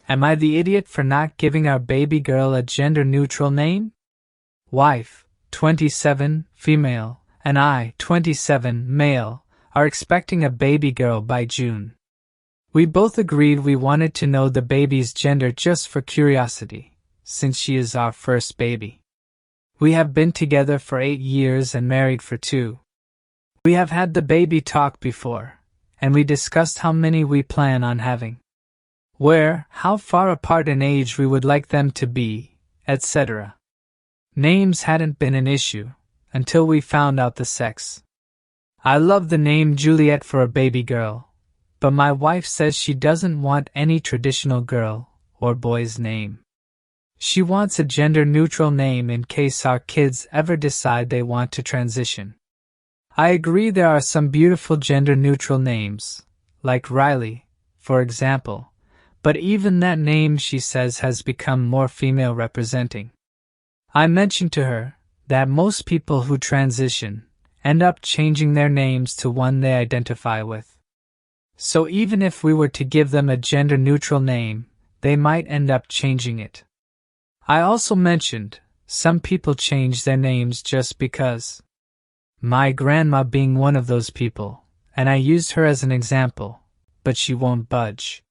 Am I the idiot for not giving our baby girl a gender-neutral name? Wife, 27, female, and I, 27, male, are expecting a baby girl by June. We both agreed we wanted to know the baby's gender just for curiosity, since she is our first baby. We have been together for 8 years and married for 2. We have had the baby talk before, and we discussed how many we plan on having, where, how far apart in age we would like them to be, etc. Names hadn't been an issue, until we found out the sex. I love the name Juliet for a baby girl, but my wife says she doesn't want any traditional girl or boy's name. She wants a gender-neutral name in case our kids ever decide they want to transition. I agree there are some beautiful gender-neutral names, like Riley, for example, but even that name, she says, has become more female-representing. I mentioned to her that most people who transition end up changing their names to one they identify with. So even if we were to give them a gender-neutral name, they might end up changing it. I also mentioned some people change their names just because. My grandma being one of those people, and I used her as an example, but she won't budge.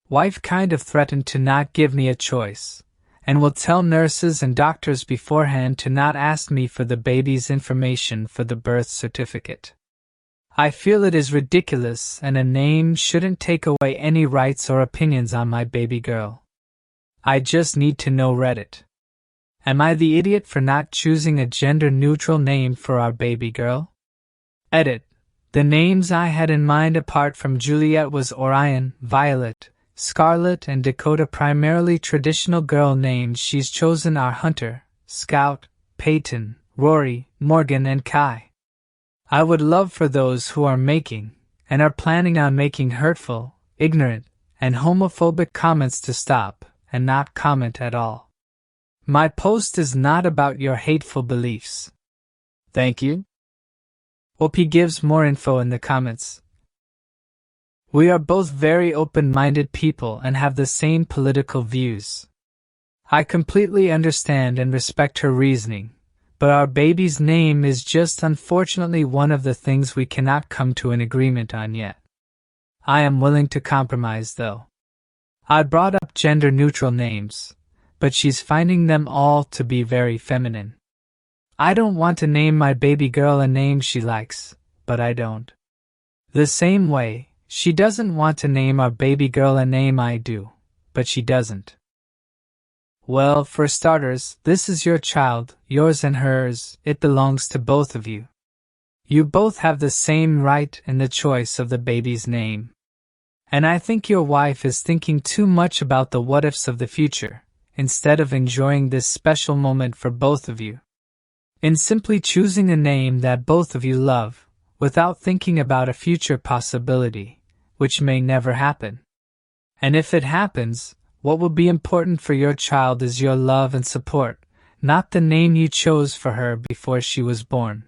Wife kind of threatened to not give me a choice, and will tell nurses and doctors beforehand to not ask me for the baby's information for the birth certificate. I feel it is ridiculous, and a name shouldn't take away any rights or opinions on my baby girl. I just need to know Reddit. Am I the idiot for not choosing a gender-neutral name for our baby girl? Edit. The names I had in mind apart from Juliet was Orion, Violet, Scarlet, and Dakota, primarily traditional girl names. She's chosen are Hunter, Scout, Peyton, Rory, Morgan, and Kai. I would love for those who are making, and are planning on making hurtful, ignorant, and homophobic comments to stop, and not comment at all. My post is not about your hateful beliefs. Thank you. OP gives more info in the comments. We are both very open-minded people and have the same political views. I completely understand and respect her reasoning, but our baby's name is just unfortunately one of the things we cannot come to an agreement on yet. I am willing to compromise though. I brought up gender-neutral names, but she's finding them all to be very feminine. I don't want to name my baby girl a name she likes, but I don't. The same way, she doesn't want to name our baby girl a name I do, but she doesn't. Well, for starters, this is your child, yours and hers. It belongs to both of you. You both have the same right in the choice of the baby's name. And I think your wife is thinking too much about the what-ifs of the future, instead of enjoying this special moment for both of you. In simply choosing a name that both of you love, without thinking about a future possibility, which may never happen. And if it happens, what will be important for your child is your love and support, not the name you chose for her before she was born.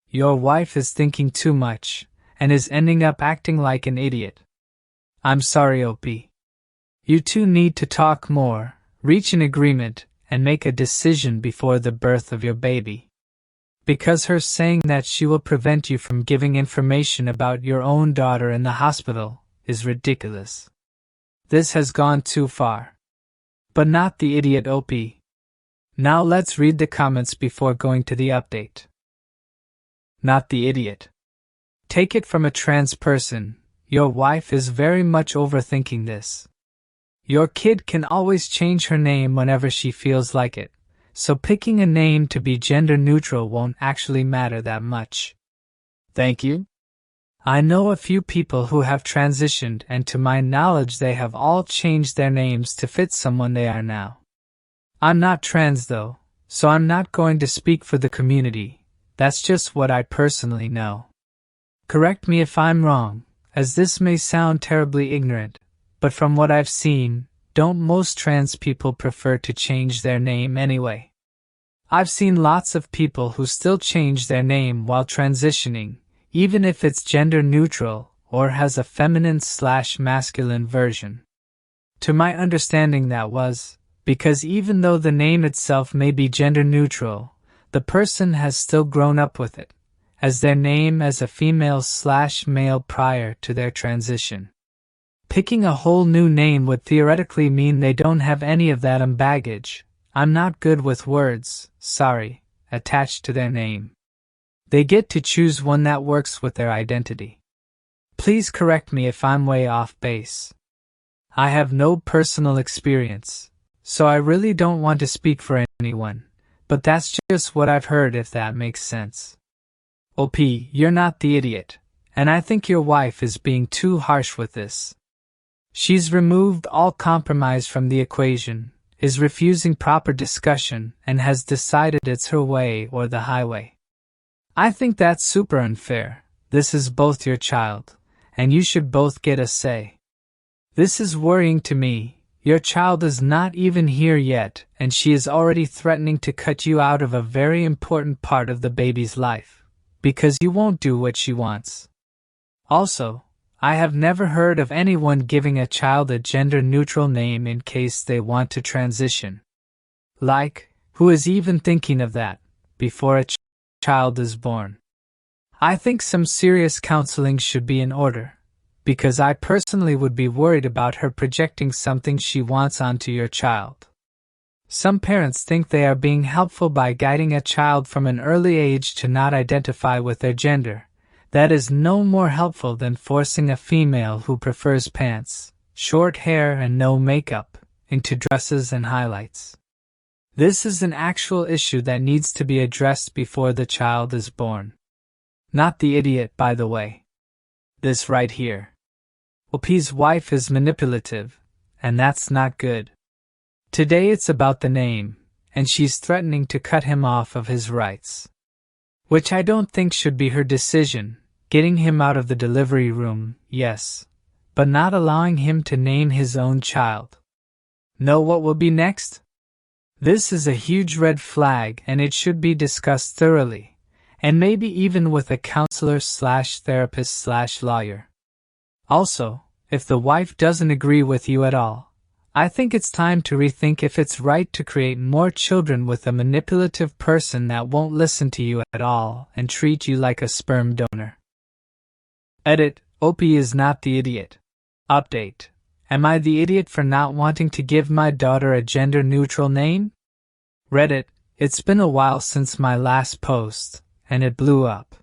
Your wife is thinking too much, and is ending up acting like an idiot. I'm sorry, OP. You two need to talk more, reach an agreement, and make a decision before the birth of your baby. Because her saying that she will prevent you from giving information about your own daughter in the hospital is ridiculous. This has gone too far. But not the idiot OP. Now let's read the comments before going to the update. Not the idiot. Take it from a trans person, your wife is very much overthinking this. Your kid can always change her name whenever she feels like it, so picking a name to be gender neutral won't actually matter that much. Thank you. I know a few people who have transitioned, and to my knowledge they have all changed their names to fit someone they are now. I'm not trans though, so I'm not going to speak for the community. That's just what I personally know. Correct me if I'm wrong, as this may sound terribly ignorant, but from what I've seen, don't most trans people prefer to change their name anyway? I've seen lots of people who still change their name while transitioning, even if it's gender neutral or has a feminine/masculine version. To my understanding that was, because even though the name itself may be gender neutral, the person has still grown up with it, as their name as a female/male prior to their transition. Picking a whole new name would theoretically mean they don't have any of that baggage, I'm not good with words, sorry, attached to their name. They get to choose one that works with their identity. Please correct me if I'm way off base. I have no personal experience, so I really don't want to speak for anyone, but that's just what I've heard, if that makes sense. OP, you're not the idiot, and I think your wife is being too harsh with this. She's removed all compromise from the equation, is refusing proper discussion, and has decided it's her way or the highway. I think that's super unfair. This is both your child, and you should both get a say. This is worrying to me. Your child is not even here yet, and she is already threatening to cut you out of a very important part of the baby's life, because you won't do what she wants. Also, I have never heard of anyone giving a child a gender-neutral name in case they want to transition. Like, who is even thinking of that, before a child is born? I think some serious counseling should be in order, because I personally would be worried about her projecting something she wants onto your child. Some parents think they are being helpful by guiding a child from an early age to not identify with their gender. That is no more helpful than forcing a female who prefers pants, short hair and no makeup, into dresses and highlights. This is an actual issue that needs to be addressed before the child is born. Not the idiot, by the way. This right here. OP's wife is manipulative, and that's not good. Today it's about the name, and she's threatening to cut him off of his rights. Which I don't think should be her decision. Getting him out of the delivery room, yes, but not allowing him to name his own child. Know what will be next? This is a huge red flag, and it should be discussed thoroughly, and maybe even with a counselor/therapist/lawyer. Also, if the wife doesn't agree with you at all, I think it's time to rethink if it's right to create more children with a manipulative person that won't listen to you at all and treat you like a sperm donor. Edit, OP is not the idiot. Update. Am I the idiot for not wanting to give my daughter a gender-neutral name? Reddit, it's been a while since my last post, and it blew up.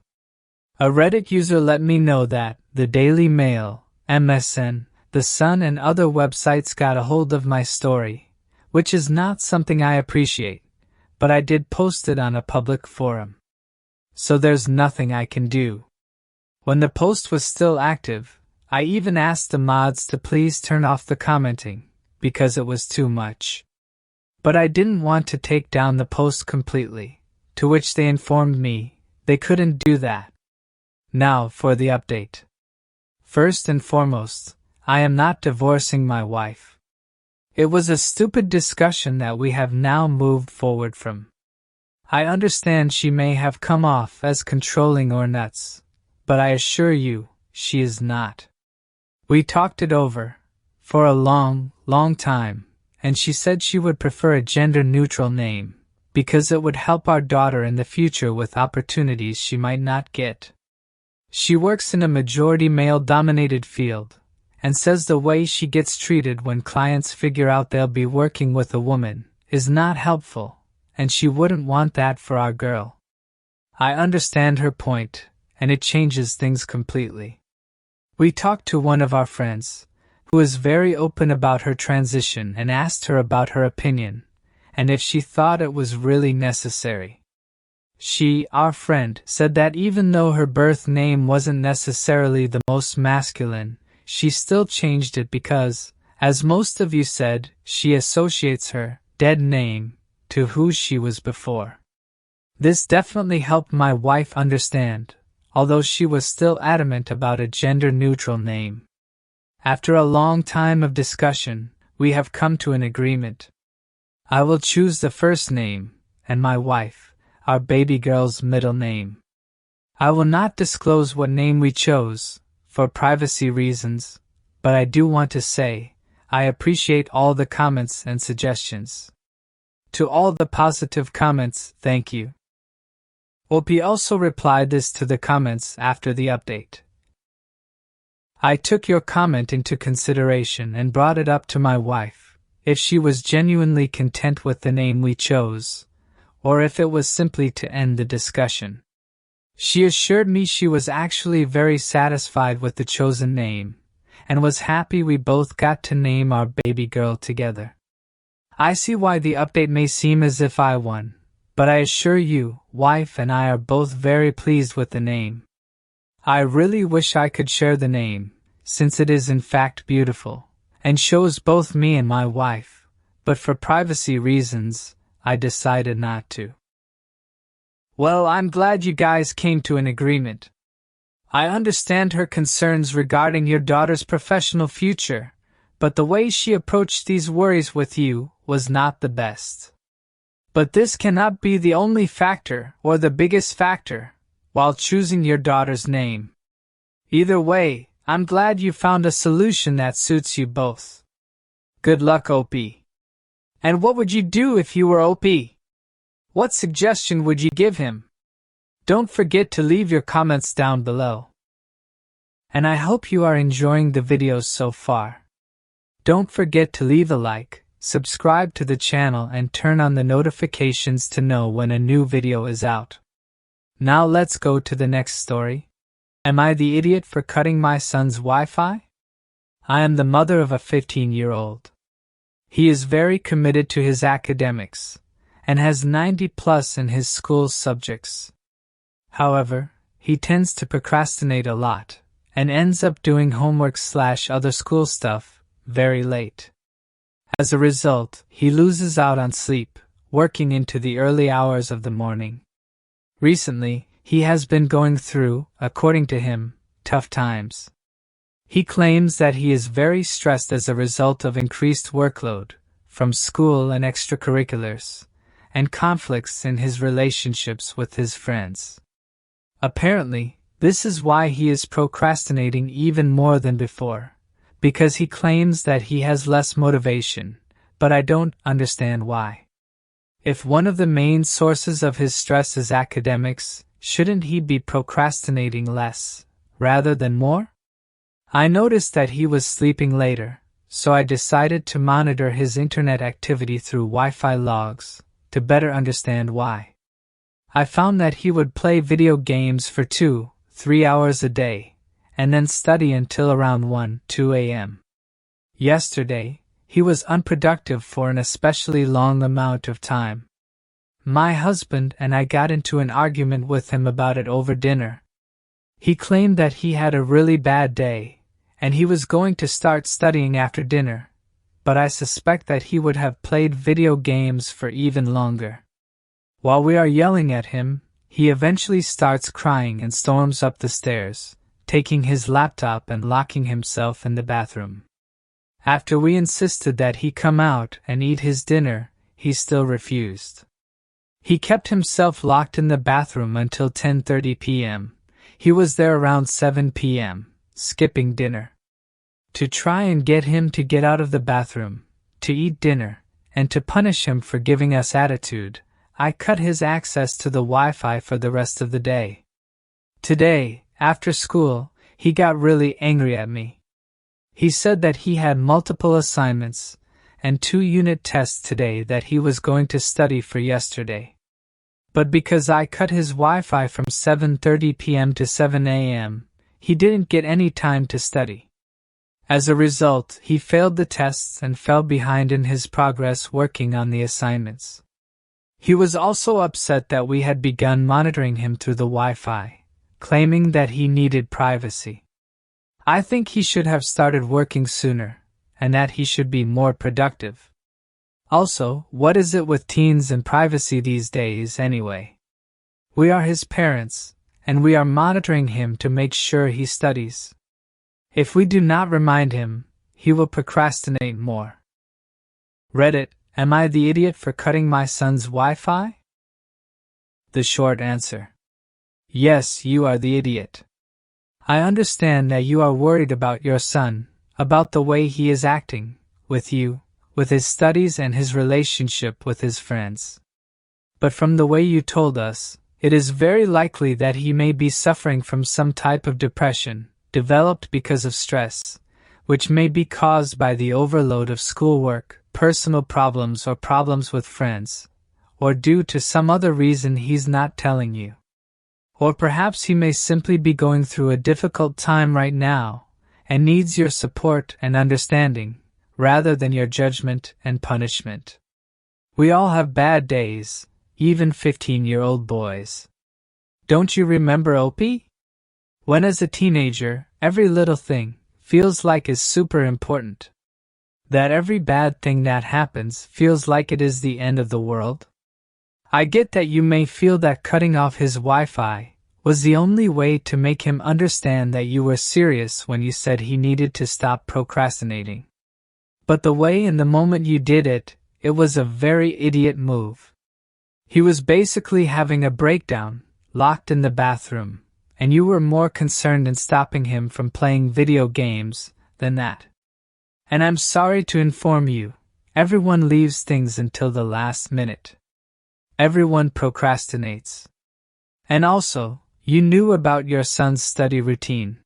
A Reddit user let me know that the Daily Mail, MSN, The Sun and other websites got a hold of my story, which is not something I appreciate, but I did post it on a public forum. So there's nothing I can do. When the post was still active, I even asked the mods to please turn off the commenting, because it was too much. But I didn't want to take down the post completely, to which they informed me they couldn't do that. Now for the update. First and foremost, I am not divorcing my wife. It was a stupid discussion that we have now moved forward from. I understand she may have come off as controlling or nuts, but I assure you, she is not. We talked it over, for a long, long time, and she said she would prefer a gender-neutral name, because it would help our daughter in the future with opportunities she might not get. She works in a majority male-dominated field, and says the way she gets treated when clients figure out they'll be working with a woman is not helpful, and she wouldn't want that for our girl. I understand her point, and it changes things completely. We talked to one of our friends, who is very open about her transition, and asked her about her opinion, and if she thought it was really necessary. She, our friend, said that even though her birth name wasn't necessarily the most masculine, she still changed it because, as most of you said, she associates her dead name to who she was before. This definitely helped my wife understand, although she was still adamant about a gender-neutral name. After a long time of discussion, we have come to an agreement. I will choose the first name, and my wife, our baby girl's middle name. I will not disclose what name we chose, for privacy reasons, but I do want to say, I appreciate all the comments and suggestions. To all the positive comments, thank you. Opie also replied this to the comments after the update. I took your comment into consideration and brought it up to my wife, if she was genuinely content with the name we chose, or if it was simply to end the discussion. She assured me she was actually very satisfied with the chosen name, and was happy we both got to name our baby girl together. I see why the update may seem as if I won, but I assure you, wife and I are both very pleased with the name. I really wish I could share the name, since it is in fact beautiful, and shows both me and my wife, but for privacy reasons, I decided not to. Well, I'm glad you guys came to an agreement. I understand her concerns regarding your daughter's professional future, but the way she approached these worries with you was not the best. But this cannot be the only factor or the biggest factor while choosing your daughter's name. Either way, I'm glad you found a solution that suits you both. Good luck, OP. And what would you do if you were OP? What suggestion would you give him? Don't forget to leave your comments down below. And I hope you are enjoying the videos so far. Don't forget to leave a like, subscribe to the channel and turn on the notifications to know when a new video is out. Now let's go to the next story. Am I the idiot for cutting my son's Wi-Fi? I am the mother of a 15-year-old. He is very committed to his academics, and has 90+ in his school subjects. However, he tends to procrastinate a lot, and ends up doing homework/other school stuff very late. As a result, he loses out on sleep, working into the early hours of the morning. Recently, he has been going through, according to him, tough times. He claims that he is very stressed as a result of increased workload, from school and extracurriculars, and conflicts in his relationships with his friends. Apparently, this is why he is procrastinating even more than before, because he claims that he has less motivation, but I don't understand why. If one of the main sources of his stress is academics, shouldn't he be procrastinating less, rather than more? I noticed that he was sleeping later, so I decided to monitor his internet activity through Wi-Fi logs, to better understand why. I found that he would play video games for 2-3 hours a day, and then study until around 1-2 a.m. Yesterday, he was unproductive for an especially long amount of time. My husband and I got into an argument with him about it over dinner. He claimed that he had a really bad day, and he was going to start studying after dinner, but I suspect that he would have played video games for even longer. While we are yelling at him, he eventually starts crying and storms up the stairs, taking his laptop and locking himself in the bathroom. After we insisted that he come out and eat his dinner, he still refused. He kept himself locked in the bathroom until 10:30 p.m. He was there around 7 p.m., skipping dinner. To try and get him to get out of the bathroom, to eat dinner, and to punish him for giving us attitude, I cut his access to the Wi-Fi for the rest of the day. Today, after school, he got really angry at me. He said that he had multiple assignments and 2 unit tests today that he was going to study for yesterday. But because I cut his Wi-Fi from 7:30 p.m. to 7 a.m., he didn't get any time to study. As a result, he failed the tests and fell behind in his progress working on the assignments. He was also upset that we had begun monitoring him through the Wi-Fi, claiming that he needed privacy. I think he should have started working sooner, and that he should be more productive. Also, what is it with teens and privacy these days anyway? We are his parents, and we are monitoring him to make sure he studies. If we do not remind him, he will procrastinate more. Reddit, am I the idiot for cutting my son's Wi-Fi? The short answer: yes, you are the idiot. I understand that you are worried about your son, about the way he is acting, with you, with his studies and his relationship with his friends. But from the way you told us, it is very likely that he may be suffering from some type of depression, developed because of stress, which may be caused by the overload of schoolwork, personal problems or problems with friends, or due to some other reason he's not telling you. Or perhaps he may simply be going through a difficult time right now, and needs your support and understanding, rather than your judgment and punishment. We all have bad days, even 15-year-old boys. Don't you remember Opie? When as a teenager, every little thing feels like is super important. That every bad thing that happens feels like it is the end of the world. I get that you may feel that cutting off his Wi-Fi was the only way to make him understand that you were serious when you said he needed to stop procrastinating. But the way and the moment you did it, it was a very idiot move. He was basically having a breakdown, locked in the bathroom, and you were more concerned in stopping him from playing video games than that. And I'm sorry to inform you, everyone leaves things until the last minute. Everyone procrastinates. And also, you knew about your son's study routine.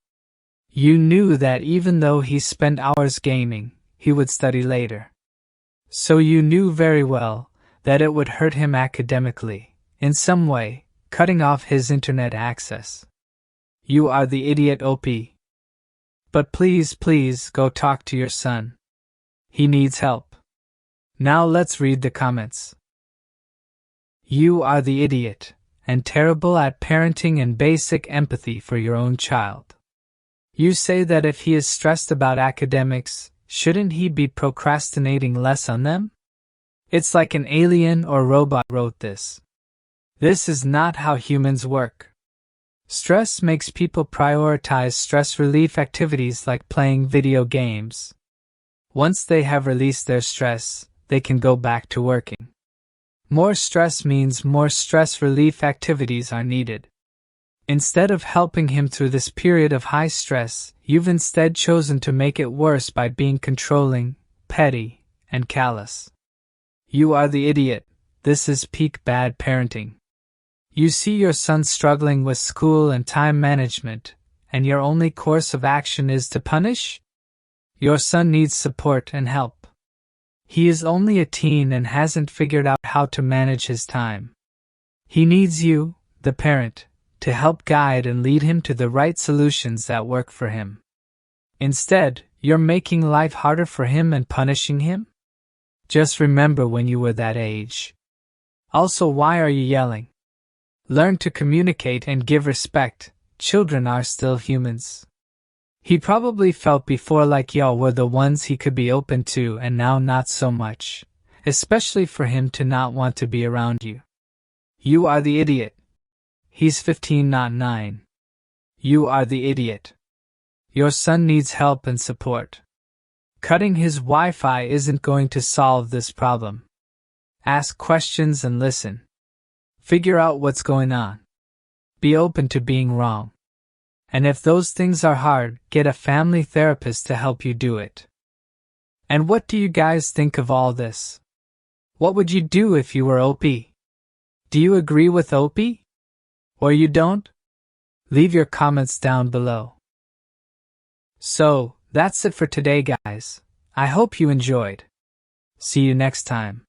You knew that even though he spent hours gaming, he would study later. So you knew very well that it would hurt him academically, in some way, cutting off his internet access. You are the idiot, OP. But please go talk to your son. He needs help. Now let's read the comments. You are the idiot, and terrible at parenting and basic empathy for your own child. You say that if he is stressed about academics, shouldn't he be procrastinating less on them? It's like an alien or robot wrote this. This is not how humans work. Stress makes people prioritize stress relief activities like playing video games. Once they have released their stress, they can go back to working. More stress means more stress relief activities are needed. Instead of helping him through this period of high stress, you've instead chosen to make it worse by being controlling, petty, and callous. You are the idiot. This is peak bad parenting. You see your son struggling with school and time management, and your only course of action is to punish? Your son needs support and help. He is only a teen and hasn't figured out how to manage his time. He needs you, the parent, to help guide and lead him to the right solutions that work for him. Instead, you're making life harder for him and punishing him? Just remember when you were that age. Also, why are you yelling? Learn to communicate and give respect. Children are still humans. He probably felt before like y'all were the ones he could be open to and now not so much, especially for him to not want to be around you. You are the idiot. He's 15, not 9. You are the idiot. Your son needs help and support. Cutting his Wi-Fi isn't going to solve this problem. Ask questions and listen. Figure out what's going on. Be open to being wrong. And if those things are hard, get a family therapist to help you do it. And what do you guys think of all this? What would you do if you were Opie? Do you agree with Opie? Or you don't? Leave your comments down below. So, that's it for today, guys. I hope you enjoyed. See you next time.